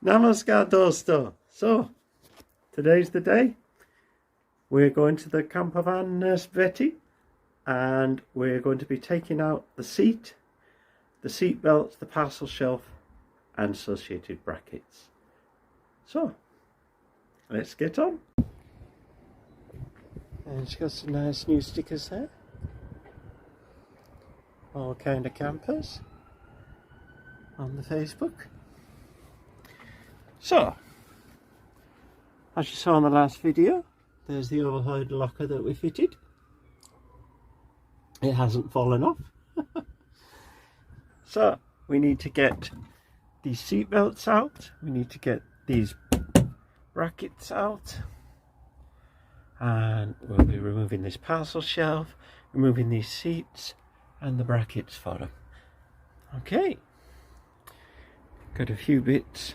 Namaskar dosto. So, today's the day. We're going to the camper van, Nurse Betty, and we're going to be taking out the seat belts, the parcel shelf and associated brackets. So, let's get on. And she's got some nice new stickers there. All kind of campers on the Facebook. So, as you saw in the last video, there's the overhead locker that we fitted. It hasn't fallen off. So, we need to get these seat belts out. We need to get these brackets out. And we'll be removing this parcel shelf, removing these seats and the brackets for them. Okay. Got a few bits.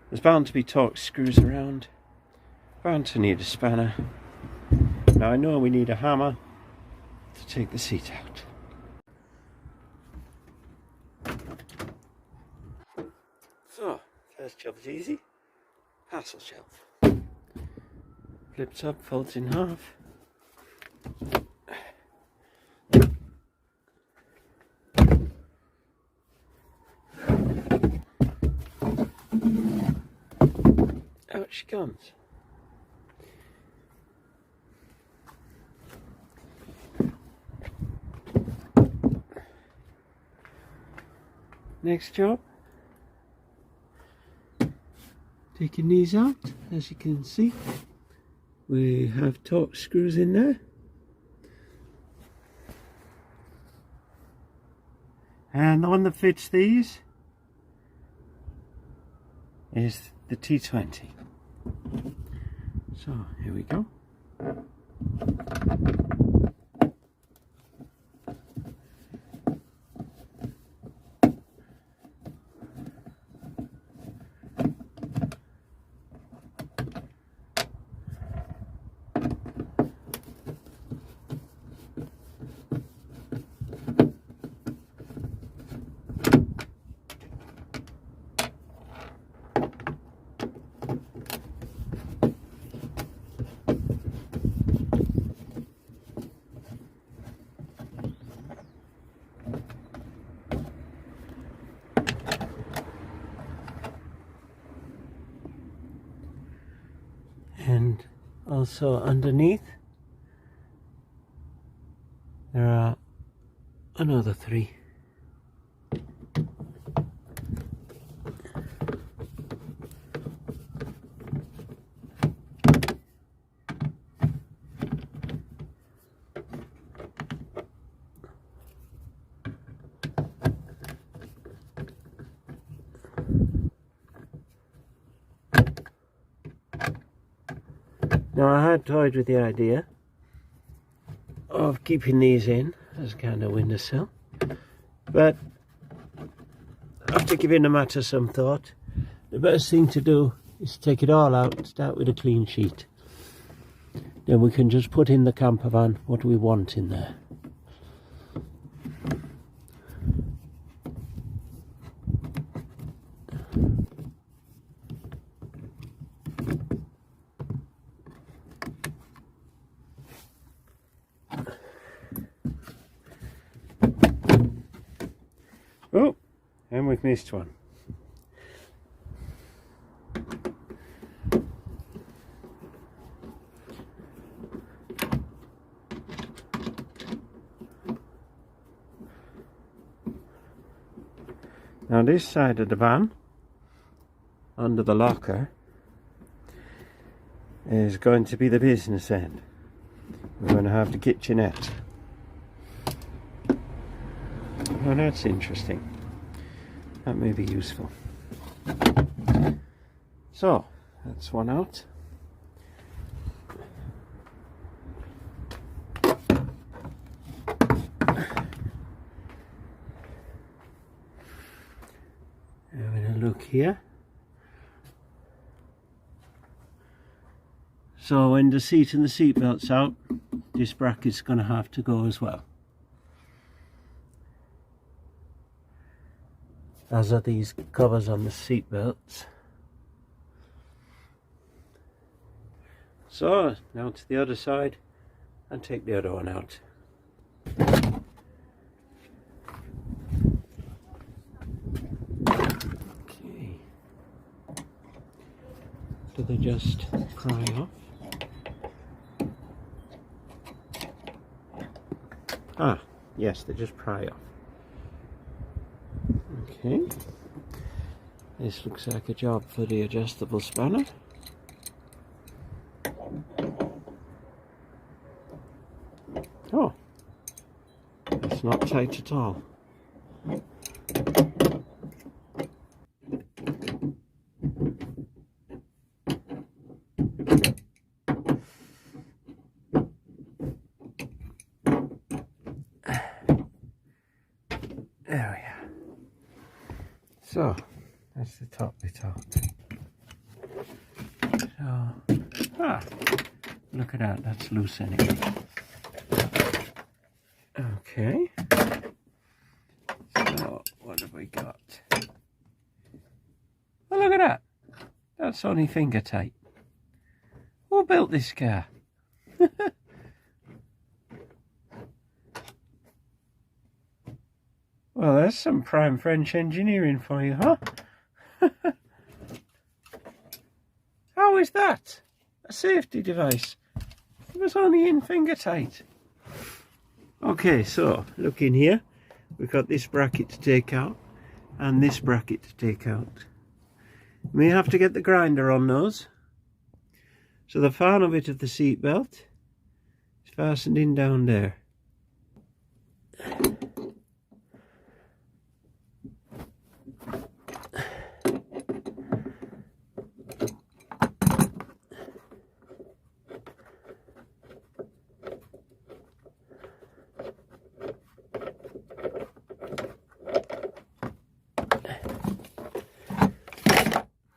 There's bound to be torque screws around, bound to need a spanner. Now I know we need a hammer to take the seat out. So, first job's easy. Parcel shelf. Flips up, folds in half. Out she comes. Next job, taking these out. As you can see, we have torque screws in there. And the one that fits these is the T20. So here we go. And also underneath there are another 3. Now I had toyed with the idea of keeping these in as a kind of windowsill, but after giving the matter some thought, the best thing to do is take it all out, start with a clean sheet. Then we can just put in the camper van what we want in there. Oh, and we've missed one. Now this side of the van, under the locker, is going to be the business end. We're going to have the kitchenette. Oh, that's interesting. That may be useful. So, that's one out. Having a look here. So when the seat and the seat belt's out, this bracket's going to have to go as well. as are these covers on the seat belts. So now to the other side and take the other one out. Okay. Do they just pry off? Ah, yes, they just pry off. Okay. This looks like a job for the adjustable spanner. Oh, it's not tight at all. There we are. So, that's the top bit out. So, look at that, that's loose anyway. Okay. So, what have we got? Oh, look at that. That's only finger tight. Who built this car? Well, there's some prime French engineering for you, huh? How is that? A safety device. It was only in finger tight. Okay, so look in here. We've got this bracket to take out and this bracket to take out. We have to get the grinder on those. So the final bit of the seat belt is fastened in down there.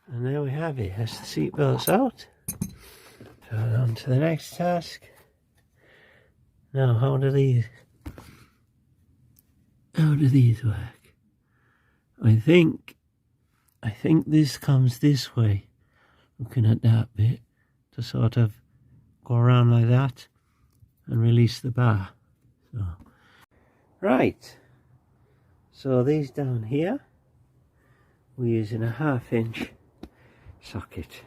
And there we have it. That's the seat belts out. So on to the next task. Now, how do these work? I think this comes this way. Looking at that bit to sort of go around like that and release the bar. So, right. So these down here, we're using a 1/2 inch socket.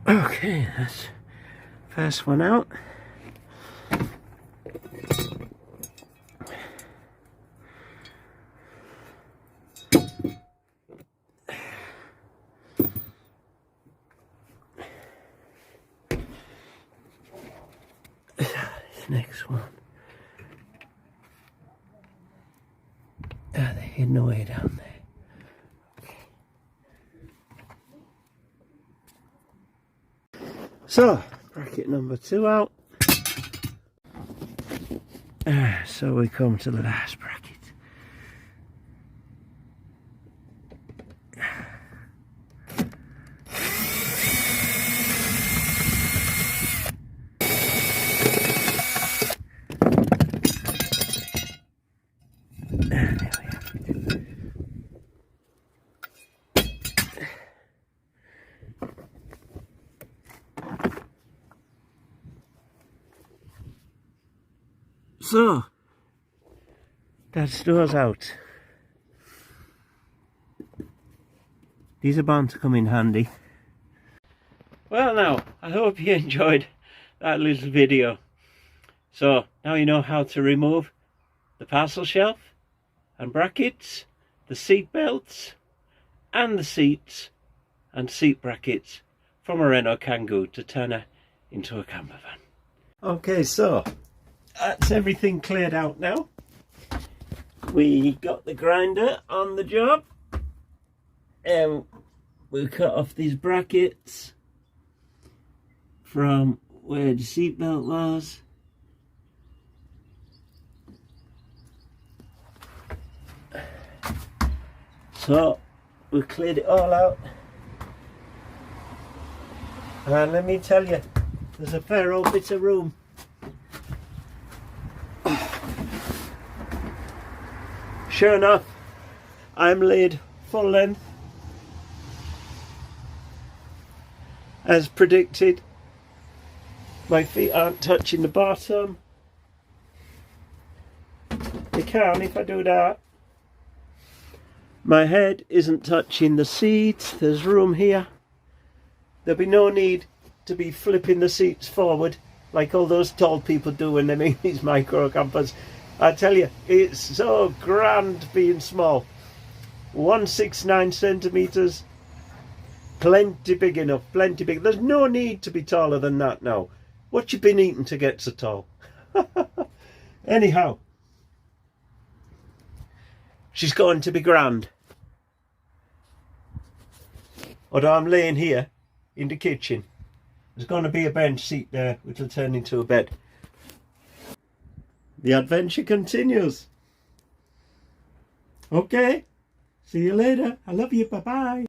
Okay, that's first one out. This next one. They're hidden away down there. So, bracket number 2 out. So we come to the last bracket. There we have it. So, that's those out. These are bound to come in handy. Well now, I hope you enjoyed that little video. So, now you know how to remove the parcel shelf and brackets, the seat belts and the seats and seat brackets from a Renault Kangoo to turn her into a camper van. Okay, so that's everything cleared out now. We got the grinder on the job and we cut off these brackets from where the seatbelt was. So we've cleared it all out, and let me tell you, there's a fair old bit of room. Sure enough, I'm laid full length as predicted. My feet aren't touching the bottom. They can if I do that. My head isn't touching the seat. There's room here. There'll be no need to be flipping the seats forward like all those tall people do when they make these micro campers. I tell you, it's so grand being small. 169 centimeters, plenty big enough, plenty big. There's no need to be taller than that now. What you been eating to get so tall? Anyhow, she's going to be grand. Although I'm laying here in the kitchen, there's going to be a bench seat there which will turn into a bed. The adventure continues. Okay, see you later. I love you. Bye bye.